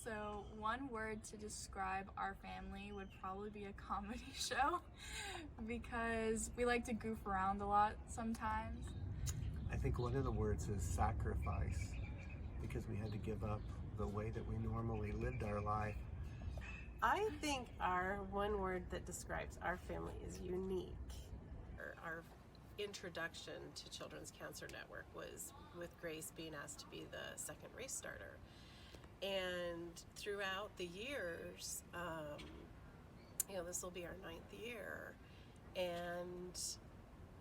So one word to describe our family would probably be a comedy show because we like to goof around a lot sometimes. I think one of the words is sacrifice, because we had to give up the way that we normally lived our life. I think our one word that describes our family is unique. Our introduction to Children's Cancer Network was with Grace being asked to be the second race starter. And throughout the years, this will be our 9th year, and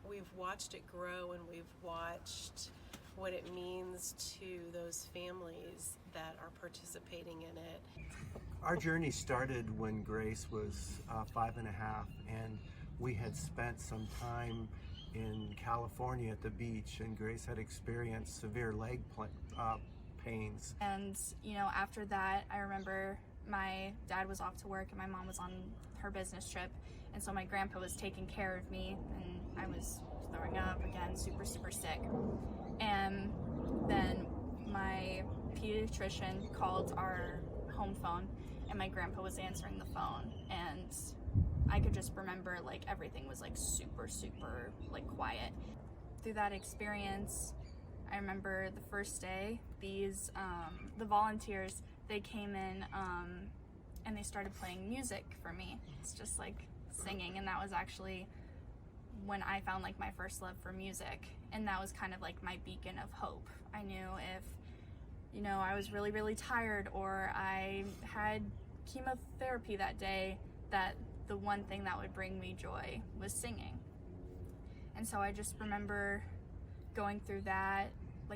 we've watched it grow, and we've watched what it means to those families that are participating in it. Our journey started when Grace was 5.5, and we had spent some time in California at the beach, and Grace had experienced severe leg pains. And, after that, I remember my dad was off to work and my mom was on her business trip. And so my grandpa was taking care of me, and I was throwing up again, super, super sick. And then my pediatrician called our home phone, and my grandpa was answering the phone. And I could just remember, everything was, super, super, quiet. Through that experience, I remember the first day, the volunteers, they came in and they started playing music for me. It's just singing, and that was actually when I found my first love for music, and that was kind of my beacon of hope. I knew if, I was really, really tired, or I had chemotherapy that day, that the one thing that would bring me joy was singing. And so I just remember going through that.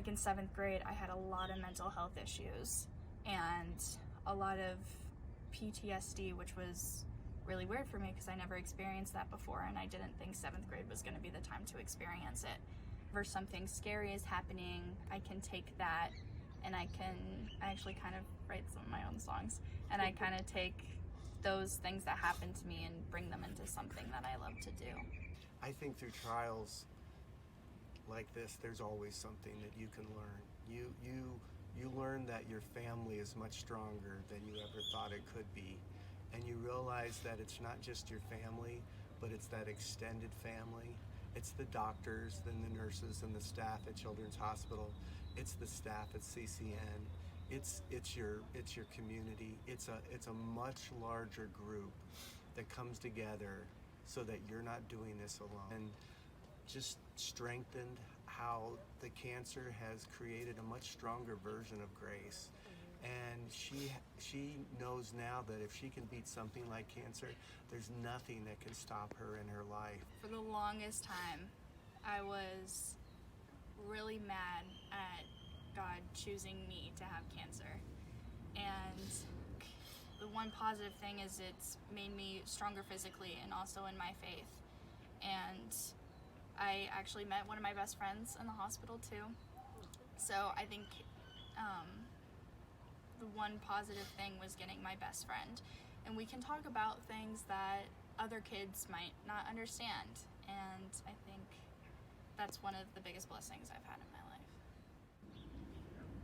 In 7th grade, I had a lot of mental health issues and a lot of PTSD, which was really weird for me because I never experienced that before, and I didn't think 7th grade was going to be the time to experience it. If something scary is happening, I can take that, and I actually kind of write some of my own songs, and I kind of take those things that happen to me and bring them into something that I love to do. I think through trials like this, there's always something that you can learn. You learn that your family is much stronger than you ever thought it could be, and you realize that it's not just your family, but it's that extended family. It's the doctors, then the nurses and the staff at Children's Hospital. It's the staff at CCN. It's your community. It's a much larger group that comes together so that you're not doing this alone. And just strengthened how the cancer has created a much stronger version of Grace. And she knows now that if she can beat something like cancer, there's nothing that can stop her in her life. For the longest time, I was really mad at God choosing me to have cancer. And the one positive thing is it's made me stronger physically and also in my faith. And I actually met one of my best friends in the hospital too. So I think the one positive thing was getting my best friend. And we can talk about things that other kids might not understand. And I think that's one of the biggest blessings I've had in my life.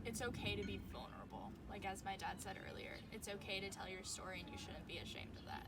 It's okay to be vulnerable. As my dad said earlier, it's okay to tell your story, and you shouldn't be ashamed of that.